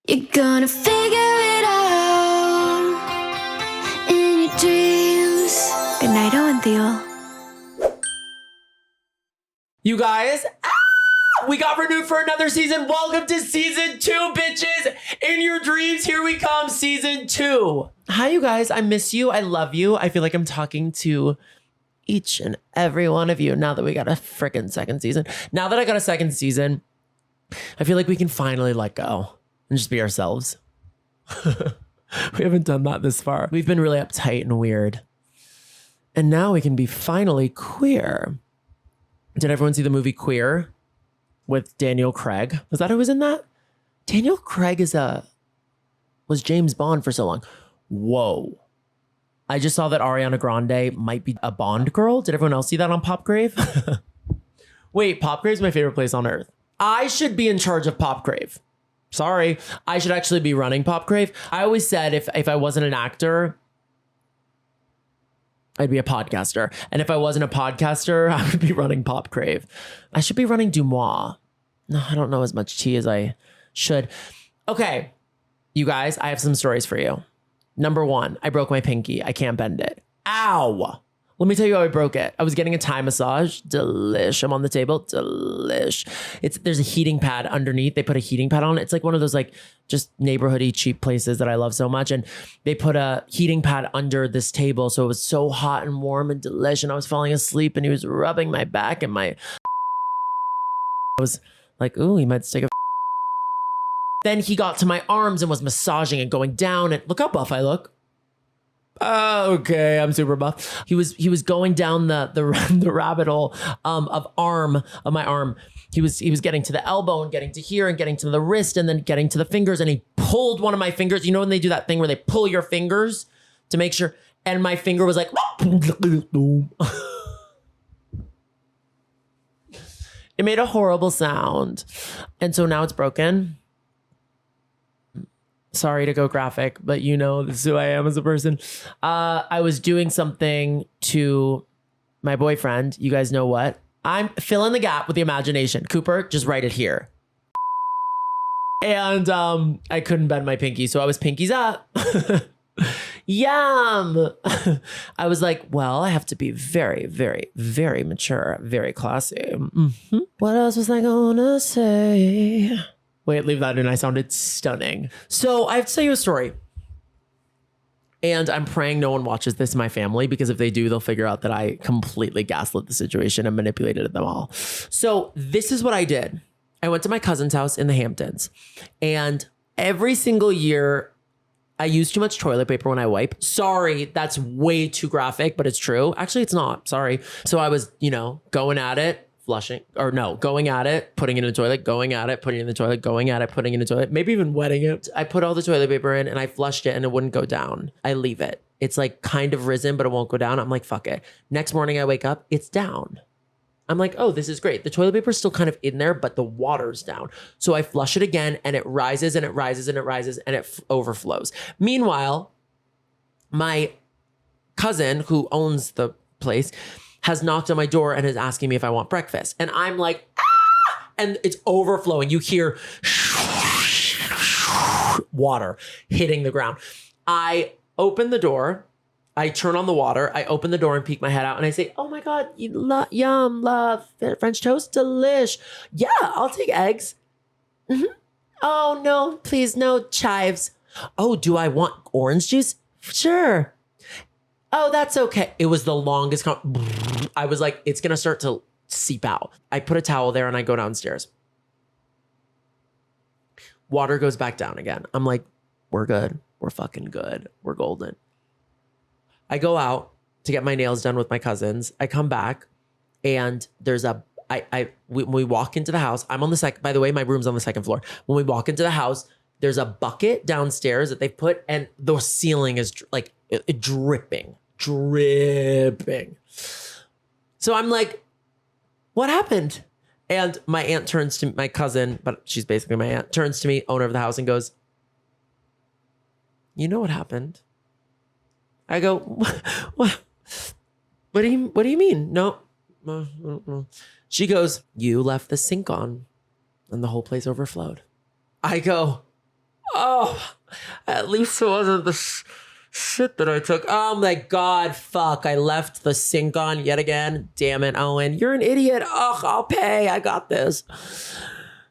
You're gonna figure it out in your dreams. Good night, Owen Theo. You guys, we got renewed for another season. Welcome to season 2, bitches. In your dreams, here we come, season 2. Hi, you guys. I miss you. I love you. I feel like I'm talking to each and every one of you now that we got a freaking second season. Now that I got a second season, I feel like we can finally let go and just be ourselves. We haven't done that this far. We've been really uptight and weird. And now we can be finally queer. Did everyone see the movie Queer with Daniel Craig? Was that who was in that? Daniel Craig was James Bond for so long. Whoa. I just saw that Ariana Grande might be a Bond girl. Did everyone else see that on Popgrave? Wait, Popgrave's my favorite place on earth. I should be in charge of Popgrave. Sorry, I should actually be running Popgrave. I always said if I wasn't an actor, I'd be a podcaster. And if I wasn't a podcaster, I would be running Popgrave. I should be running Dumois. No, I don't know as much tea as I should. Okay, you guys, I have some stories for you. Number 1, I broke my pinky. I can't bend it. Ow. Let me tell you how I broke it. I was getting a Thai massage. Delish. I'm on the table. Delish. There's a heating pad underneath. They put a heating pad on it. It's like one of those like just neighborhoody cheap places that I love so much. And they put a heating pad under this table. So it was so hot and warm and delish. And I was falling asleep and he was rubbing my back and I was like, ooh, he might stick a Then he got to my arms and was massaging and going down. And look how buff I look. Okay, I'm super buff. He was going down the rabbit hole of my arm. He was getting to the elbow and getting to here and getting to the wrist and then getting to the fingers, and he pulled one of my fingers. You know when they do that thing where they pull your fingers to make sure, and my finger was like it made a horrible sound. And so now it's broken. Sorry to go graphic, but you know, this is who I am as a person. I was doing something to my boyfriend. You guys know what? I'm filling the gap with the imagination. Cooper, just write it here. And I couldn't bend my pinky, so I was pinkies up. Yum. I was like, well, I have to be very, very, very mature, very classy. Mm-hmm. What else was I gonna say? Wait, leave that in. I sounded stunning. So I have to tell you a story. And I'm praying no one watches this in my family, because if they do, they'll figure out that I completely gaslit the situation and manipulated them all. So this is what I did. I went to my cousin's house in the Hamptons. And every single year, I use too much toilet paper when I wipe. Sorry, that's way too graphic, but it's true. Actually, it's not. Sorry. So I was, going at it. Going at it, putting it in the toilet, going at it, putting it in the toilet, going at it, putting it in the toilet, maybe even wetting it. I put all the toilet paper in and I flushed it and it wouldn't go down. I leave it. It's like kind of risen, but it won't go down. I'm like, fuck it. Next morning I wake up, it's down. I'm like, oh, this is great. The toilet paper is still kind of in there, but the water's down. So I flush it again and it rises and it rises and it rises and it overflows. Meanwhile, my cousin who owns the place has knocked on my door and is asking me if I want breakfast. And I'm like, ah! And it's overflowing. You hear water hitting the ground. I open the door. I turn on the water. I open the door and peek my head out and I say, oh my God, yum, love, French toast, delish. Yeah, I'll take eggs. Mm-hmm. Oh no, please, no chives. Oh, do I want orange juice? Sure. Oh, that's okay. It was the longest. I was like, it's going to start to seep out. I put a towel there and I go downstairs. Water goes back down again. I'm like, we're good. We're fucking good. We're golden. I go out to get my nails done with my cousins. I come back and there's when we walk into the house, I'm on the second, by the way, my room's on the second floor. When we walk into the house, there's a bucket downstairs that they've put and the ceiling is like dripping. So I'm like, what happened? And my aunt turns to my cousin, but she's basically my aunt, turns to me, owner of the house, and goes, you know what happened? I go, what do you mean? No. She goes, you left the sink on and the whole place overflowed. I go, Oh, at least it wasn't the shit that I took. Oh my God, fuck. I left the sink on yet again. Damn it, Owen. You're an idiot. Ugh, I'll pay. I got this.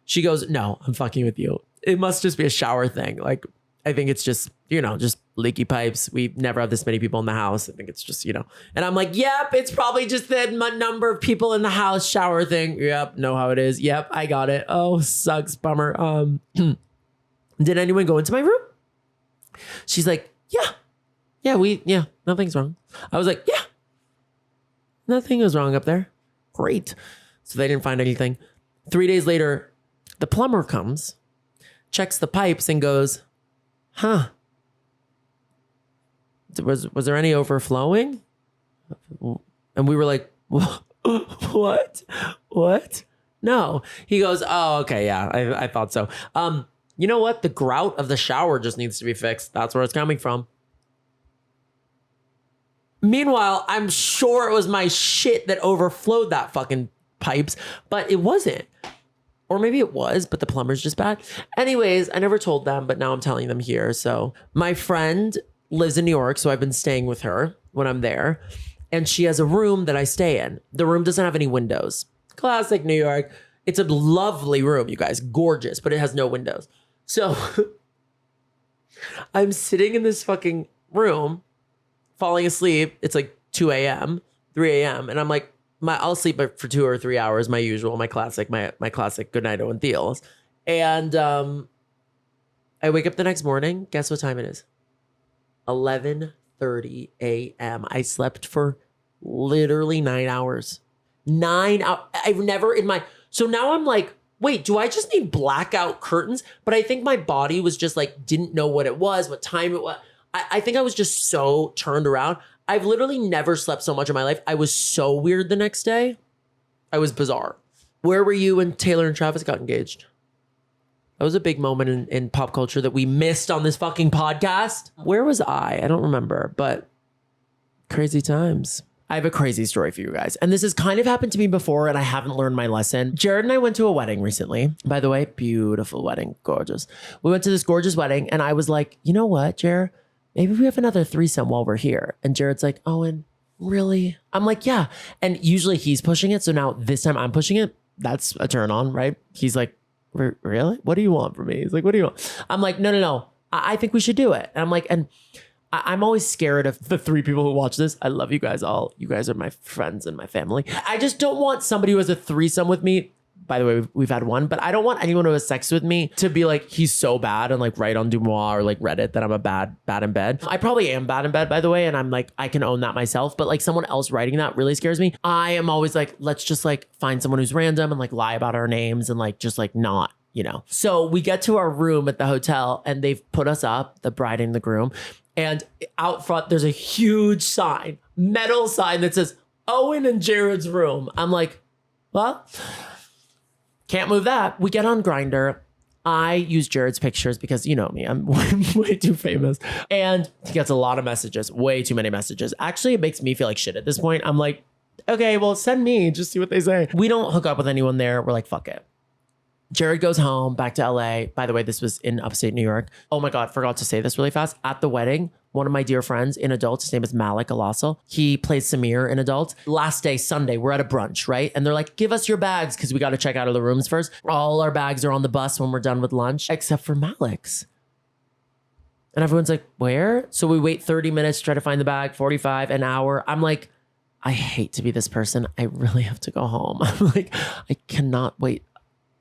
She goes, no, I'm fucking with you. It must just be a shower thing. Like, I think it's just, just leaky pipes. We never have this many people in the house. I think it's just, And I'm like, yep, it's probably just the number of people in the house shower thing. Yep, know how it is. Yep, I got it. Oh, sucks. Bummer. Did anyone go into my room? She's like, yeah, nothing's wrong. I was like, yeah, nothing was wrong up there. Great. So they didn't find anything. 3 days later, the plumber comes, checks the pipes and goes, huh, was there any overflowing? And we were like, what? No. He goes, oh, okay, yeah, I thought so. You know what? The grout of the shower just needs to be fixed. That's where it's coming from. Meanwhile, I'm sure it was my shit that overflowed that fucking pipes, but it wasn't. Or maybe it was, but the plumber's just bad. Anyways, I never told them, but now I'm telling them here. So my friend lives in New York, so I've been staying with her when I'm there. And she has a room that I stay in. The room doesn't have any windows. Classic New York. It's a lovely room, you guys. Gorgeous, but it has no windows. So I'm sitting in this fucking room, falling asleep. It's like 2 a.m., 3 a.m. And I'm like, I'll sleep for 2 or 3 hours, my usual, my classic good night, Owen Thiels. And I wake up the next morning. Guess what time it is? 11:30 a.m. I slept for literally 9 hours. 9 hours. I've never so now I'm like, wait, do I just need blackout curtains? But I think my body was just like, didn't know what it was, what time it was. I think I was just so turned around. I've literally never slept so much in my life. I was so weird the next day. I was bizarre. Where were you when Taylor and Travis got engaged? That was a big moment in pop culture that we missed on this fucking podcast. Where was I? I don't remember, but crazy times. I have a crazy story for you guys. And this has kind of happened to me before and I haven't learned my lesson. Jared and I went to a wedding recently. By the way, beautiful wedding. Gorgeous. We went to this gorgeous wedding and I was like, you know what, Jared? Maybe we have another threesome while we're here. And Jared's like, Owen, really? I'm like, yeah. And usually he's pushing it. So now this time I'm pushing it. That's a turn on, right? He's like, really? What do you want from me? He's like, what do you want? I'm like, no. I think we should do it. And I'm like, and I'm always scared of the 3 people who watch this. I love you guys all. You guys are my friends and my family. I just don't want somebody who has a threesome with me. By the way, we've had one, but I don't want anyone who has sex with me to be like, he's so bad and like write on Dumois or like Reddit that I'm a bad in bed. I probably am bad in bed, by the way. And I'm like, I can own that myself, but like someone else writing that really scares me. I am always like, let's just like find someone who's random and like lie about our names and like, just like not, So we get to our room at the hotel and they've put us up, the bride and the groom. And out front, there's a huge sign, metal sign that says Owen and Jared's room. I'm like, well, can't move that. We get on Grindr. I use Jared's pictures because you know me, I'm way too famous. And he gets a lot of messages, way too many messages. Actually, it makes me feel like shit at this point. I'm like, okay, well, send me, just see what they say. We don't hook up with anyone there. We're like, fuck it. Jared goes home, back to LA. By the way, this was in upstate New York. Oh my God, forgot to say this really fast. At the wedding, one of my dear friends in adults, his name is Malik Alassal. He plays Samir in adults. Last day, Sunday, we're at a brunch, right? And they're like, give us your bags because we got to check out of the rooms first. All our bags are on the bus when we're done with lunch, except for Malik's. And everyone's like, where? So we wait 30 minutes, try to find the bag, 45, an hour. I'm like, I hate to be this person. I really have to go home. I'm like, I cannot wait.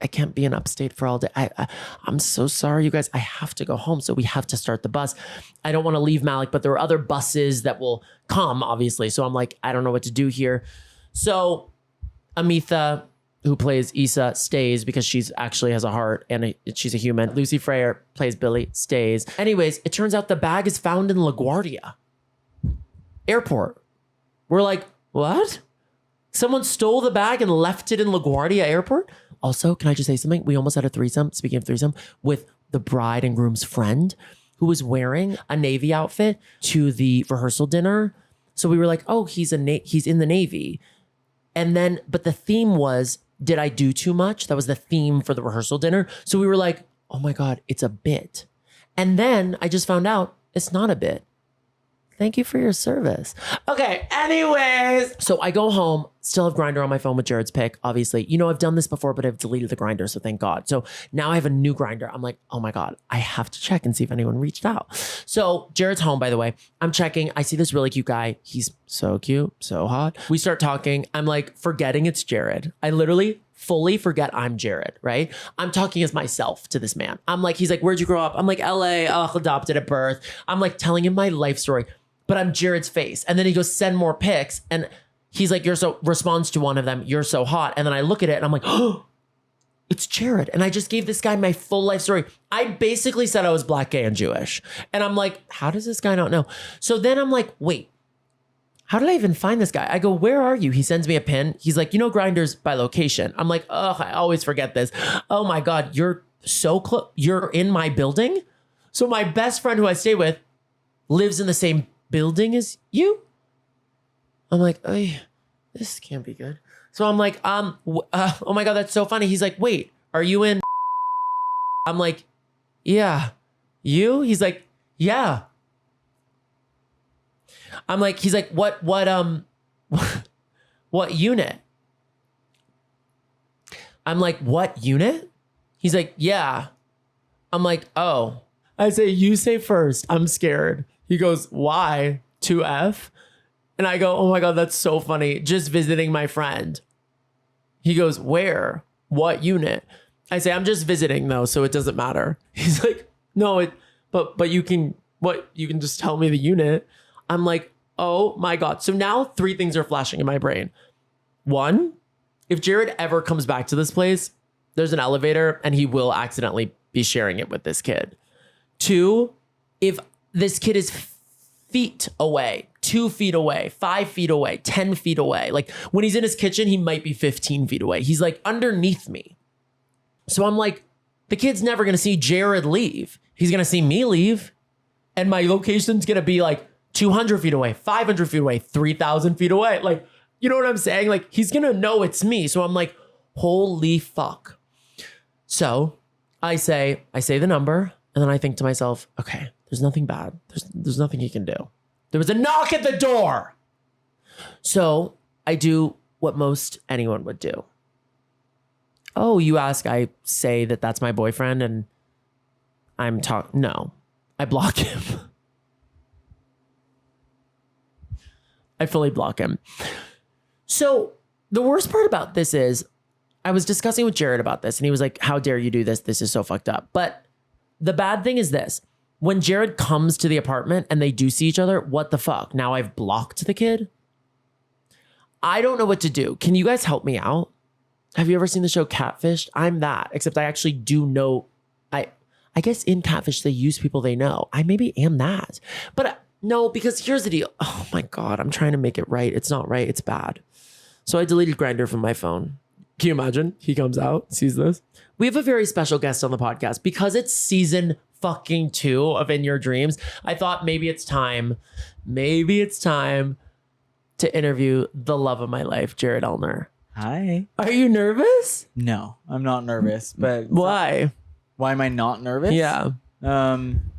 I can't be in upstate for all day. I'm so sorry, you guys. I have to go home. So we have to start the bus. I don't want to leave Malik, but there are other buses that will come, obviously. So I'm like, I don't know what to do here. So Amitha, who plays Issa, stays because she's actually has a heart and she's a human. Lucy Freyer plays Billy, stays. Anyways, it turns out the bag is found in LaGuardia Airport. We're like, what? Someone stole the bag and left it in LaGuardia Airport? Also, can I just say something? We almost had a threesome, speaking of threesome, with the bride and groom's friend who was wearing a Navy outfit to the rehearsal dinner. So we were like, oh, he's in the Navy. And then, but the theme was, did I do too much? That was the theme for the rehearsal dinner. So we were like, oh my God, it's a bit. And then I just found out it's not a bit. Thank you for your service. Okay, anyways. So I go home, still have Grindr on my phone with Jared's pic, obviously. You know, I've done this before, but I've deleted the Grindr, so thank God. So now I have a new Grindr. I'm like, oh my God, I have to check and see if anyone reached out. So Jared's home, by the way. I'm checking. I see this really cute guy. He's so cute, so hot. We start talking. I'm like forgetting it's Jared. I literally fully forget I'm Jared, right? I'm talking as myself to this man. I'm like, he's like, where'd you grow up? I'm like, LA, adopted at birth. I'm like telling him my life story. But I'm Jared's face. And then he goes, send more pics. And he's like, responds to one of them, you're so hot. And then I look at it and I'm like, oh, it's Jared. And I just gave this guy my full life story. I basically said I was Black, gay, and Jewish. And I'm like, how does this guy not know? So then I'm like, wait, how did I even find this guy? I go, where are you? He sends me a pin. He's like, Grindr's by location. I'm like, oh, I always forget this. Oh my God, you're so close. You're in my building. So my best friend who I stay with lives in the same building as you. I'm like, oh, this can't be good. So I'm like, oh my God, that's so funny. He's like, wait, are you in? I'm like, yeah. You? He's like, yeah. I'm like, he's like, what unit? I'm like, what unit? He's like, yeah. I'm like, oh. I say, you say first. I'm scared. He goes, why? 2F? And I go, oh my God, that's so funny. Just visiting my friend. He goes, where? What unit? I say, I'm just visiting though, so it doesn't matter. He's like, no, but you can just tell me the unit. I'm like, oh my God. So now 3 things are flashing in my brain. 1, if Jared ever comes back to this place, there's an elevator and he will accidentally be sharing it with this kid. 2, if this kid is feet away, 2 feet away, 5 feet away, 10 feet away. Like when he's in his kitchen, he might be 15 feet away. He's like underneath me. So I'm like, the kid's never going to see Jared leave. He's going to see me leave. And my location's going to be like 200 feet away, 500 feet away, 3,000 feet away. Like, you know what I'm saying? Like he's going to know it's me. So I'm like, holy fuck. So I say the number and then I think to myself, okay, there's nothing bad. There's nothing he can do. There was a knock at the door. So I do what most anyone would do. Oh, you ask, I say that's my boyfriend and no, I block him. I fully block him. So the worst part about this is I was discussing with Jared about this and he was like, how dare you do this? This is so fucked up. But the bad thing is this. When Jared comes to the apartment and they do see each other, what the fuck? Now I've blocked the kid. I don't know what to do. Can you guys help me out? Have you ever seen the show Catfished? I'm that, except I actually do know. I guess in Catfish, they use people they know. I maybe am that. But no, because here's the deal. Oh my God, I'm trying to make it right. It's not right. It's bad. So I deleted Grindr from my phone. Can you imagine? He comes out, sees this. We have a very special guest on the podcast because it's season fucking 2 of In Your Dreams. I thought maybe it's time to interview the love of my life, Jared Ellner. Hi. Are you nervous? No, I'm not nervous, but why? Why am I not nervous? Yeah.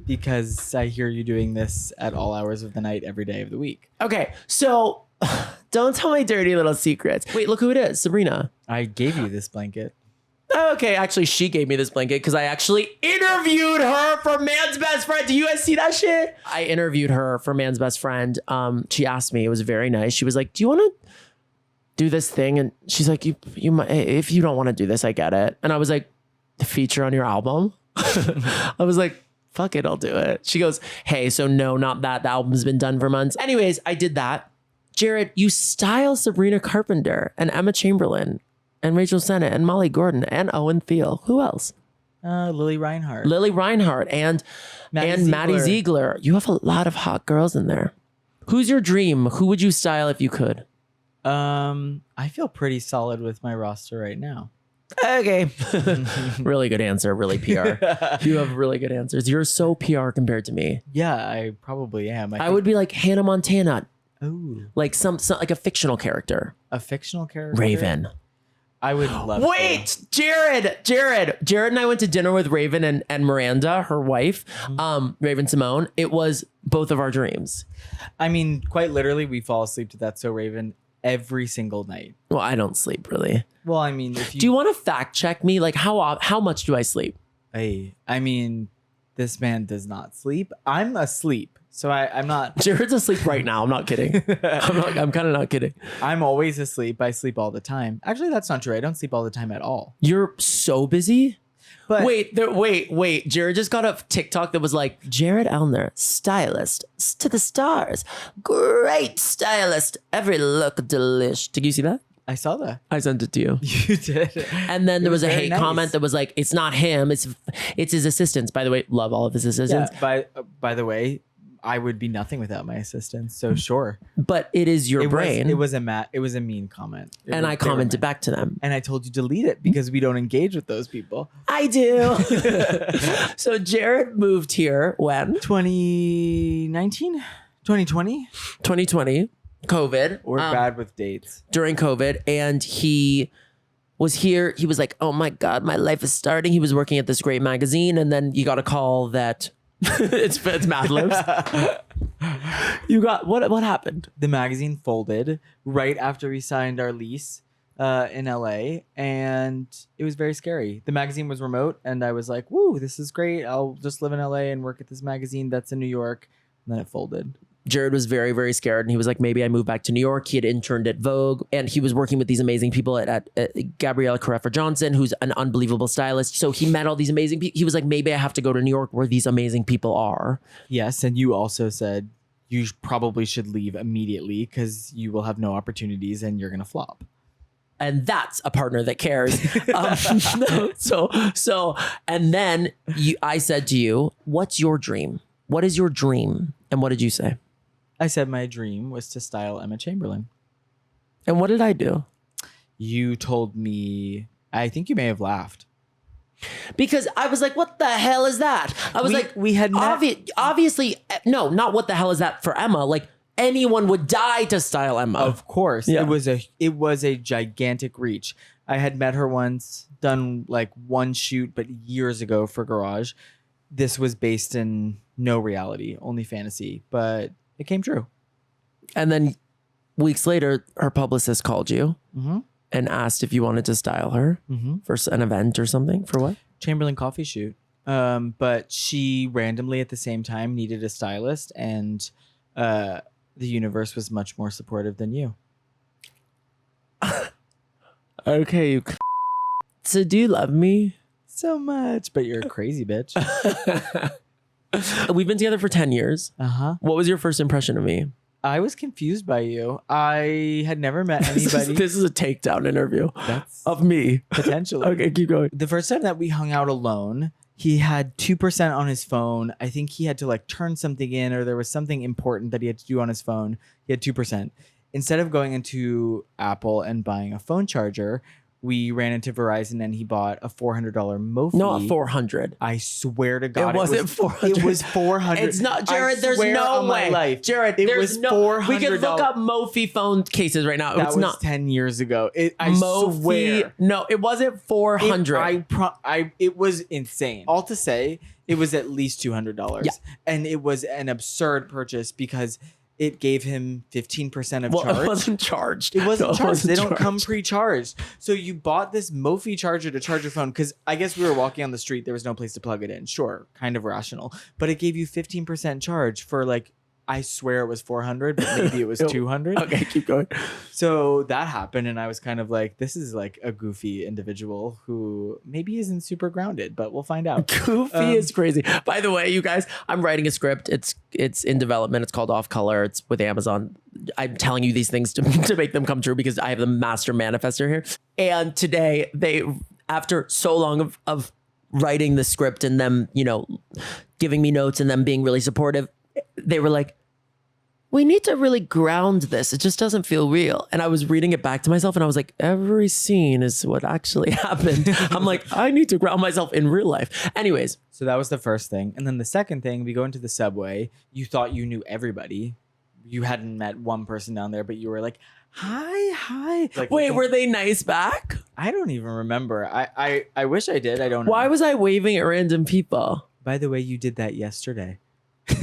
Because I hear you doing this at all hours of the night, every day of the week. Okay, so don't tell my dirty little secrets. Wait, look who it is, Sabrina. I gave you this blanket. Okay, actually, she gave me this blanket because I actually interviewed her for Man's Best Friend. Do you guys see that shit? I interviewed her for Man's Best Friend. She asked me, it was very nice. She was like, do you want to do this thing? And she's like, you might, if you don't want to do this, I get it. And I was like, the feature on your album? I was like, fuck it, I'll do it. She goes, hey, so no, not that. The album's been done for months. Anyways, I did that. Jared, you style Sabrina Carpenter and Emma Chamberlain and Rachel Sennett and Molly Gordon and Owen Thiel. Who else? Lily Reinhart. And Maddie Ziegler. You have a lot of hot girls in there. Who's your dream? Who would you style if you could? I feel pretty solid with my roster right now. Okay. Really good answer. Really PR. You have really good answers. You're so PR compared to me. Yeah, I probably am. I would be like Hannah Montana. Ooh. Like some like a fictional character. A fictional character? Raven. I would love Wait, to. Jared and I went to dinner with Raven and Miranda, her wife, Raven Simone. It was both of our dreams. I mean, quite literally, we fall asleep to That's So Raven every single night. Well, I don't sleep really. Well, I mean, if you Do you want to fact check me? Like how much do I sleep? Hey, I mean, this man does not sleep. I'm asleep. So I'm not. Jared's asleep right now. I'm not kidding. I'm kind of not kidding. I'm always asleep. I sleep all the time. Actually, that's not true. I don't sleep all the time at all. You're so busy. But Wait. Jared just got a TikTok that was like, Jared Ellner, stylist to the stars. Great stylist. Every look delish. Did you see that? I saw that. I sent it to you. You did. And then there was a very hate nice. comment that was like, it's not him. It's his assistants. By the way, love all of his assistants. Yeah, by the way, I would be nothing without my assistants. So sure. But it is your brain. It was a mean comment. And I commented back to them. And I told you to delete it because we don't engage with those people. I do. So Jared moved here when? 2019? 2020? 2020. COVID. We're bad with dates. During COVID. And he was here. He was like, oh my God, my life is starting. He was working at this great magazine. And then you got a call that it's Mad Libs. You got, what happened? The magazine folded right after we signed our lease in LA. And it was very scary. The magazine was remote. And I was like, woo, this is great. I'll just live in LA and work at this magazine that's in New York. And then it folded. Jared was very, very scared. And he was like, maybe I move back to New York. He had interned at Vogue. And he was working with these amazing people at Gabriella Careffa Johnson, who's an unbelievable stylist. So he met all these amazing people. He was like, maybe I have to go to New York where these amazing people are. Yes. And you also said you probably should leave immediately because you will have no opportunities and you're going to flop. And that's a partner that cares. And then I said to you, what's your dream? What is your dream? And what did you say? I said my dream was to style Emma Chamberlain. And what did I do? You told me, I think you may have laughed. Because I was like, what the hell is that? I was we had met- obviously, no, not what the hell is that for Emma? Like anyone would die to style Emma. Of course. Yeah. It was a gigantic reach. I had met her once, done like one shoot, but years ago for Garage. This was based in no reality, only fantasy, but it came true. And then weeks later, her publicist called you Mm-hmm. and asked if you wanted to style her for an event or something. For what? Chamberlain coffee shoot. But she randomly at the same time needed a stylist, and the universe was much more supportive than you. Okay. So do you love me? So much, but you're a crazy bitch. We've been together for 10 years. Uh-huh. What was your first impression of me? I was confused by you. I had never met anybody. This is a takedown interview That's of me. potentially. Okay, keep going. The first time that we hung out alone, he had 2% on his phone. I think he had to like turn something in, or there was something important that he had to do on his phone. He had 2%. Instead of going into Apple and buying a phone charger, we ran into Verizon and he bought a $400 Mophie. Not 400. I swear to God, It wasn't 400. It was 400. It's not, Jared. I There's swear no on my way. life. Jared, It there's was no. $400. We can look up Mophie phone cases right now. That It's was not 10 years ago. I Mophie. swear. No, it wasn't 400. It was insane. All to say, it was at least $200. Yeah. And it was an absurd purchase because it gave him 15% of Well, charge. it wasn't charged. It wasn't No, charged. They don't charged. come pre-charged. So you bought this Mophie charger to charge your phone because I guess we were walking on the street. There was no place to plug it in. Sure, kind of rational. But it gave you 15% charge for like, I swear it was 400, but maybe it was 200. Okay, keep going. So that happened, and I was kind of like, this is like a goofy individual who maybe isn't super grounded, but we'll find out. Goofy is crazy. By the way, you guys, I'm writing a script. It's in development. It's called Off Color. It's with Amazon. I'm telling you these things to make them come true because I have the master manifester here. And today, after so long of writing the script and them, giving me notes and them being really supportive, they were like, we need to really ground this. It just doesn't feel real. And I was reading it back to myself and I was like, every scene is what actually happened. I'm like, I need to ground myself in real life. Anyways. So that was the first thing. And then the second thing, we go into the subway. You thought you knew everybody. You hadn't met one person down there, but you were like, hi. Like, wait, were they nice back? I don't even remember. I wish I did. I don't know. Why was I waving at random people? By the way, you did that yesterday.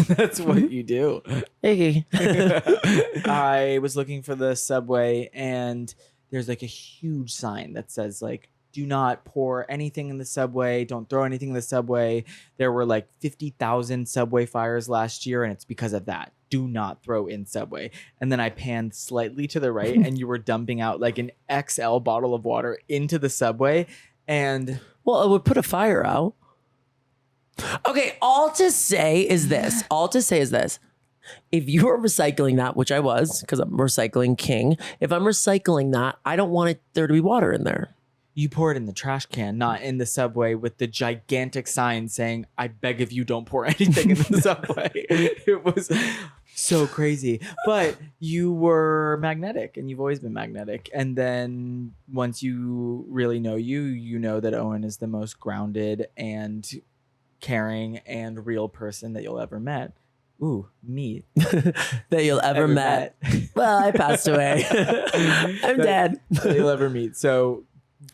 That's what you do. Hey. I was looking for the subway and there's like a huge sign that says like, do not pour anything in the subway. Don't throw anything in the subway. There were like 50,000 subway fires last year. And it's because of that. Do not throw in subway. And then I panned slightly to the right and you were dumping out like an XL bottle of water into the subway. And Well, it would put a fire out. Okay, all to say is this. If you are recycling that, which I was, because I'm recycling king, if I'm recycling that, I don't want there to be water in there. you pour it in the trash can, not in the subway with the gigantic sign saying, I beg of you, don't pour anything in the subway. It was so crazy. But you were magnetic and you've always been magnetic. And then once you really know you know that Owen is the most grounded and caring and real person that you'll ever met. Ooh, me. That you'll ever met. Well, I passed away. I'm dead. That you'll ever meet. So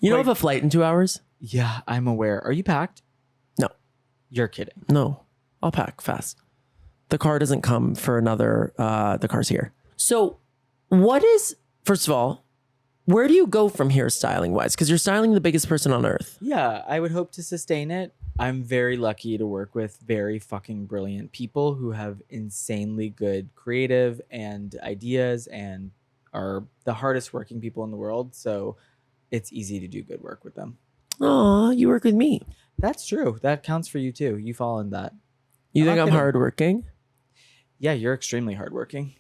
you don't have a flight in 2 hours? yeah, I'm aware. Are you packed? No. You're kidding. No, I'll pack fast. The car doesn't come for another, the car's here. So first of all, where do you go from here styling wise? Because you're styling the biggest person on earth. Yeah, I would hope to sustain it. I'm very lucky to work with very fucking brilliant people who have insanely good creative and ideas and are the hardest working people in the world. So it's easy to do good work with them. Aw, you work with me. That's true. That counts for you too. You fall in that. You think not I'm kidding. hardworking? Yeah, you're extremely hardworking.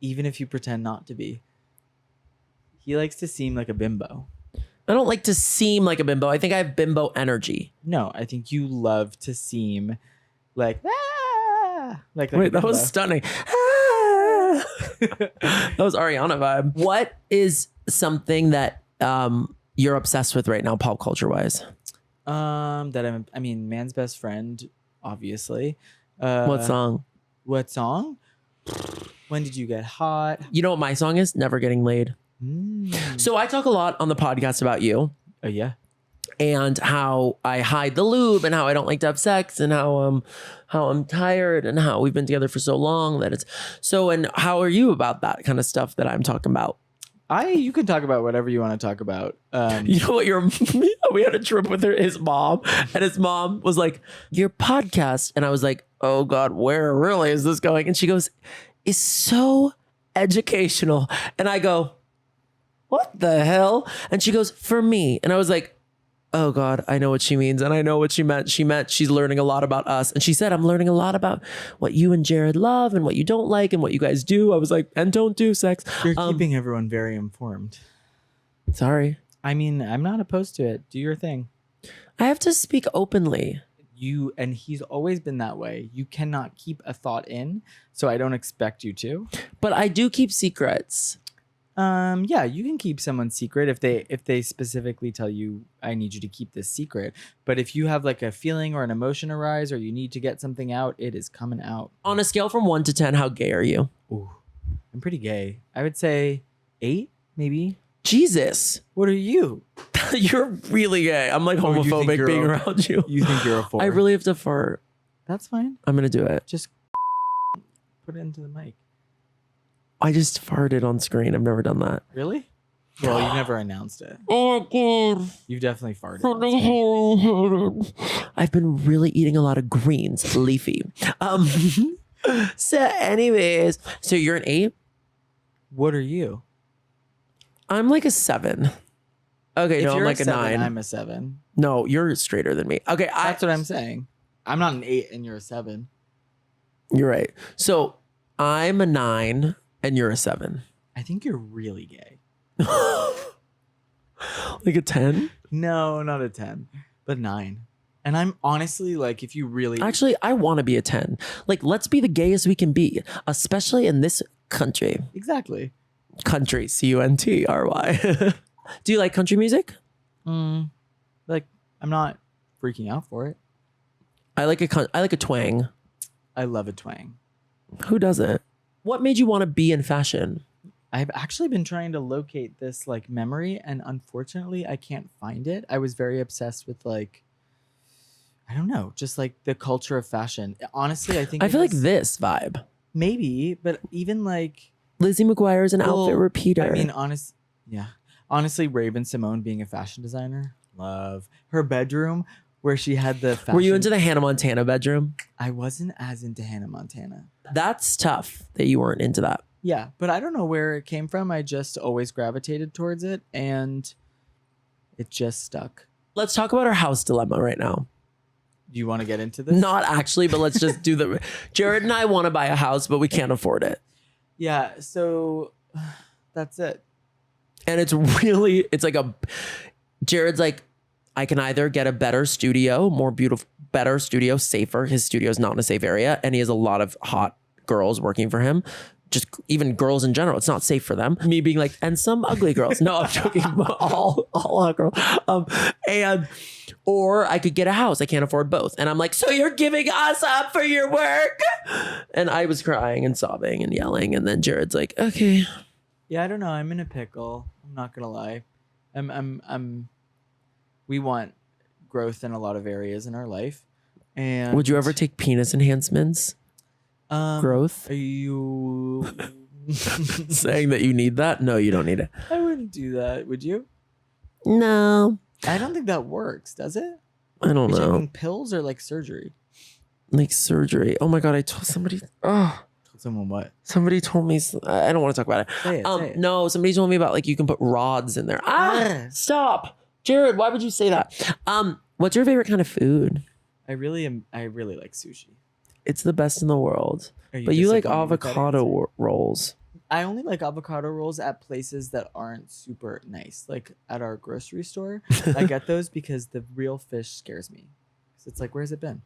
Even if you pretend not to be. He likes to seem like a bimbo. I don't like to seem like a bimbo. I think I have bimbo energy. No, I think you love to seem like like Wait, a that was bimbo. stunning. Ah! That was Ariana vibe. What is something that you're obsessed with right now, pop culture wise? I mean, man's best friend, obviously. What song? What song? When did you get hot? You know what my song is? Never Getting Laid. So I talk a lot on the podcast about you Oh yeah. and how I hide the lube and how I don't like to have sex and how I'm tired and how we've been together for so long that it's so. And how are you about that kind of stuff that I'm talking about? You can talk about whatever you want to talk about. You know what? We had a trip with his mom, and his mom was like, "Your podcast," and I was like, "Oh God, where really is this going?" And she goes, "It's so educational," and I go, "What the hell?" And she goes, "For me," and I was like, "Oh God, I know what she means," and I know what she meant. She meant she's learning a lot about us, and she said, "I'm learning a lot about what you and Jared love and what you don't like and what you guys do." I was like, "And don't do sex." You're keeping everyone very informed. Sorry, I mean, I'm not opposed to it. Do your thing. I have to speak openly. And he's always been that way. You cannot keep a thought in, so I don't expect you to. But I do keep secrets. Yeah, you can keep someone's secret if they specifically tell you, I need you to keep this secret. But if you have like a feeling or an emotion arise or you need to get something out, it is coming out. On a scale from 1 to 10, how gay are you? Ooh, I'm pretty gay. I would say 8, maybe. Jesus. What are you? You're really gay. I'm like Oh, you think homophobic you're being a- around you. You think you're a 4? I really have to fart. That's fine. I'm going to do it. Just put it into the mic. I just farted on screen. I've never done that. Really? Well, you never announced it. Oh, God. You've definitely farted. on screen. I've been really eating a lot of greens, leafy. So anyways, so you're an 8? What are you? I'm like a 7. Okay, If no, I'm you're like a 7, 9. I'm a 7. No, you're straighter than me. Okay, That's what I'm saying. I'm not an 8 and you're a 7. You're right. So I'm a 9 and you're a 7. I think you're really gay. Like a 10? No, not a 10, but 9. And I'm honestly like, if you really Actually, I want to be a 10. Like, let's be the gayest we can be, especially in this country. exactly. Country, CUNTRY. Do you like country music? Like, I'm not freaking out for it. I like a twang. I love a twang. Who doesn't? What made you want to be in fashion? I've actually been trying to locate this like memory, and unfortunately I can't find it. I was very obsessed with like, I don't know, just like the culture of fashion. Honestly, I think I it feel like was- this vibe. maybe, but even like Lizzie McGuire's an outfit well, repeater. I mean, honestly, Raven Simone being a fashion designer, love her bedroom where she had the fashion. Were you into the Hannah Montana bedroom? I wasn't as into Hannah Montana. That's tough that you weren't into that. Yeah, but I don't know where it came from. I just always gravitated towards it, and it just stuck. Let's talk about our house dilemma right now. Do you want to get into this? Not actually, but let's just do the. Jared and I want to buy a house, but we can't afford it. Yeah, so that's it. And it's like Jared's like, I can either get a better studio, more beautiful, better studio, safer. His studio is not in a safe area, and he has a lot of hot girls working for him. Just even girls in general, it's not safe for them. Me being like, and some ugly girls. No, I'm joking. all hot girls. Or I could get a house. I can't afford both. And I'm like, so you're giving us up for your work? And I was crying and sobbing and yelling. And then Jared's like, okay. Yeah, I don't know. I'm in a pickle. I'm not gonna lie. We want growth in a lot of areas in our life. And Would you ever take penis enhancements? Growth? Are you Saying that you need that? No, you don't need it. I wouldn't do that. Would you? No, I don't think that works, does it? I don't Are you know. taking pills or like surgery? Like surgery. Oh my God, I told somebody. Oh, Someone what? somebody told me. I don't want to talk about it. Say it, say it. No, somebody told me about like you can put rods in there. Stop. Jared, why would you say that? What's your favorite kind of food? I really like sushi. It's the best in the world. Are But you like disappointed with that answer? avocado rolls. I only like avocado rolls at places that aren't super nice. Like at our grocery store, I get those because the real fish scares me. 'Cause it's like, where's it been?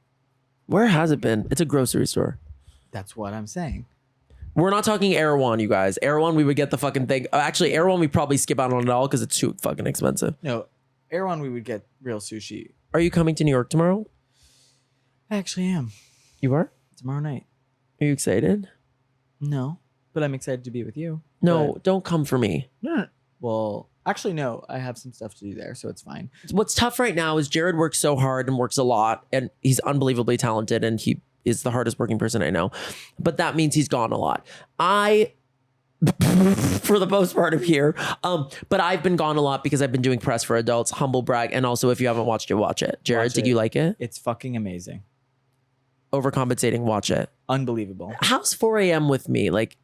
Where has it been? It's a grocery store. That's what I'm saying. We're not talking Erewhon, you guys. Erewhon, we would get the fucking thing. Actually, Erewhon, we probably skip out on it all because it's too fucking expensive. No, Erewhon, we would get real sushi. Are you coming to New York tomorrow? I actually am. You are? Tomorrow night. Are you excited? No, but I'm excited to be with you. No, don't come for me. Well, actually, no. I have some stuff to do there, so it's fine. What's tough right now is Jared works so hard and works a lot, and he's unbelievably talented, and he is the hardest working person I know. But that means he's gone a lot. For the most part, am here. But I've been gone a lot because I've been doing press for adults, humble brag, and also if you haven't watched it, watch it. Jared, Watch did it. you like it? It's fucking amazing. Overcompensating, watch it. Unbelievable. How's 4 a.m. with me? Like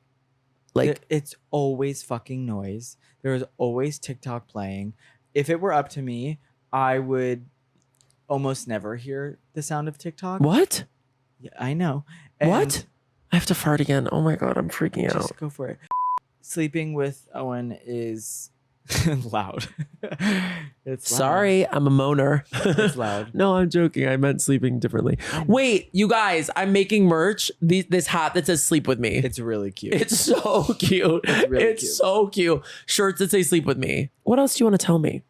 It's always fucking noise. There's always TikTok playing. If it were up to me, I would almost never hear the sound of TikTok. what? Yeah, I know. What? I have to fart again. Oh my God, I'm freaking And out. just go for it. Sleeping with Owen is loud. It's loud. Sorry, I'm a moaner. It's loud. No, I'm joking. I meant sleeping differently. Wait, you guys, I'm making merch. This hat that says "Sleep with Me." It's really cute. It's so cute. It's really It's cute. so cute. Shirts that say "Sleep with Me." What else do you want to tell me?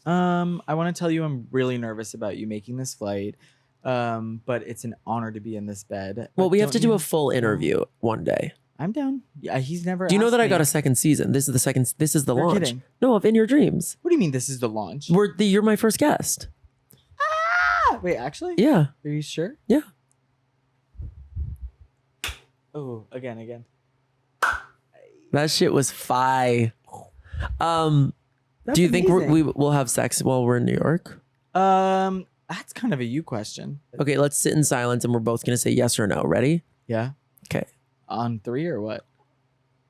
I want to tell you I'm really nervous about you making this flight. But it's an honor to be in this bed. Well, But we have to don't do you- a full interview one day. I'm down. Yeah, he's never. Do you know asked that I me. got a second season? This is the second. This is the You're launch. kidding. No, of In Your Dreams. What do you mean this is the launch? You're my first guest. Wait, actually? Yeah. Are you sure? Yeah. Oh, again. That shit was fi. That's Do you think amazing. we will have sex while we're in New York? That's kind of a you question. Okay, let's sit in silence and we're both gonna say yes or no. Ready? Yeah. Okay. On 3 or what?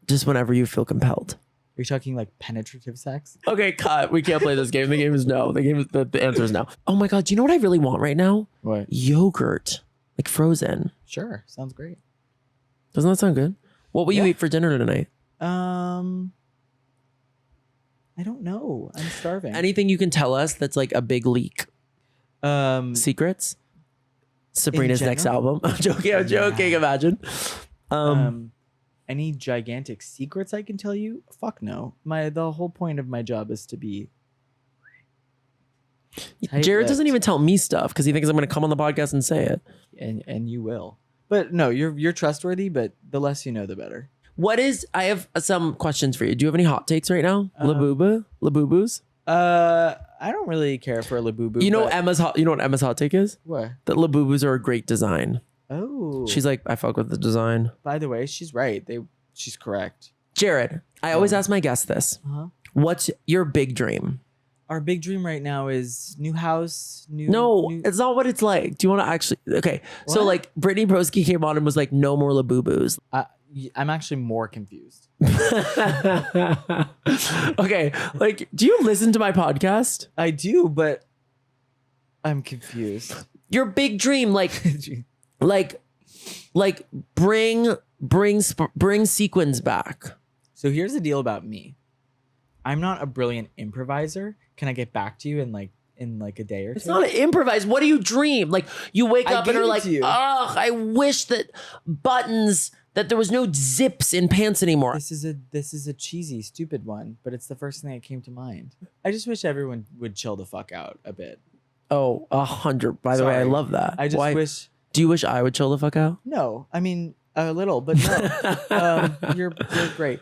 Just whenever you feel compelled. Are you talking like penetrative sex? Okay, cut. We can't play this game. The game is no. The answer is no. Oh my God. Do you know what I really want right now? What? Yogurt. Like frozen. Sure. Sounds great. Doesn't that sound good? What will you Yeah. eat for dinner tonight? I don't know. I'm starving. Anything you can tell us that's like a big leak? Secrets? Sabrina's next general? album. I'm joking. Imagine. Any gigantic secrets I can tell you? Fuck no. The whole point of my job is to be Jared tight-lipped. doesn't even tell me stuff because he thinks I'm going to come on the podcast and say it. and you will. But no, you're trustworthy, but the less you know the better. I have some questions for you. Do you have any hot takes right now? Labubu? I don't really care for a Labubu. You know but- you know what Emma's hot take is? What? That Labubus are a great design. Oh. She's like, I fuck with the design. By the way, she's right. She's correct. Jared, I always ask my guests this. Uh-huh. What's your big dream? Our big dream right now is new house, No, new- it's not what it's like. Do you want to actually? Okay, so What? like Brittany Broski came on and was like, no more Labubus. I'm actually more confused. Okay, like, do you listen to my podcast? I do, but I'm confused. Your big dream, like bring sequins back. So here's the deal about me. I'm not a brilliant improviser. Can I get back to you in a day or two? It's not an improvise. What do you dream? Like you wake I up and gave are it like, to you. ugh, I wish that that there was no zips in pants anymore. This is a cheesy, stupid one, but it's the first thing that came to mind. I just wish everyone would chill the fuck out a bit. Oh, 100. By the way, I Sorry. love that. I just wish. Do you wish I would chill the fuck out? No, I mean a little, but no. You're great.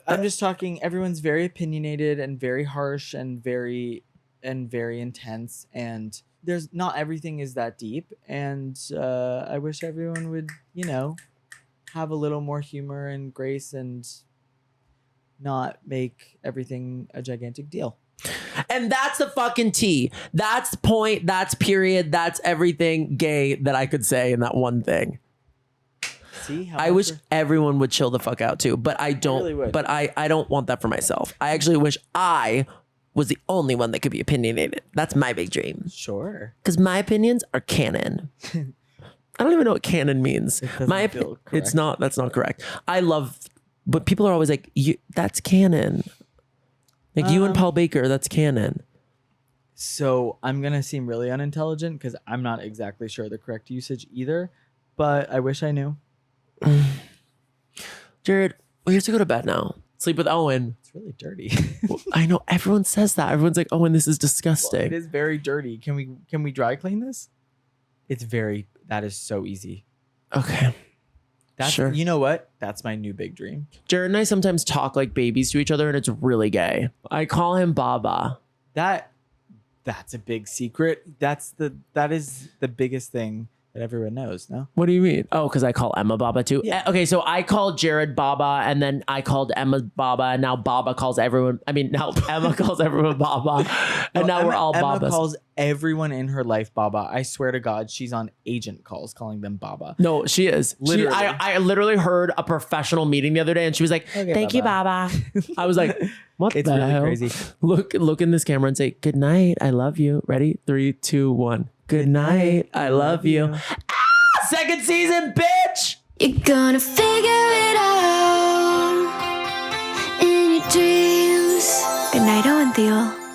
I'm just talking. Everyone's very opinionated and very harsh and very intense, and there's not everything is that deep. And I wish everyone would, have a little more humor and grace and not make everything a gigantic deal. And that's the fucking T. That's point. That's period. That's everything gay that I could say in that one thing. See, how I wish everyone would chill the fuck out too, but I don't. really would. But I don't want that for myself. I actually wish I was the only one that could be opinionated. That's my big dream. Sure. Because my opinions are canon. I don't even know what canon means. doesn't feel correct. It's not. That's not correct. I love, but people are always like, "That's canon." Like you and Paul Baker, that's canon. So I'm gonna seem really unintelligent because I'm not exactly sure the correct usage either, but I wish I knew. Jared, we have to go to bed now. Sleep with Owen. It's really dirty. I know everyone says that. Everyone's like, Owen, this is disgusting. It is very dirty. Can we dry clean this? That is so easy. Okay. That's, Sure. You know what? That's my new big dream. Jared and I sometimes talk like babies to each other, and it's really gay. I call him Baba. That's a big secret. That is the biggest thing that everyone knows. No. What do you mean? Oh, because I call Emma Baba too. Yeah. Okay, so I called Jared Baba, and then I called Emma Baba, and now Baba calls everyone. I mean, now Emma calls everyone Baba, and now we're all Emma Babas. calls everyone in her life Baba. I swear to God, she's on agent calls calling them Baba. No, she is. Literally. I literally heard a professional meeting the other day, and she was like, Okay, "Thank you, Baba." I was like, "What It's the really hell?" crazy. Look in this camera and say, "Good night, I love you." Ready? 3, 2, 1. Good night, I love you. Second season, bitch. You're gonna figure it out in your dreams. Good night, Owen Theo.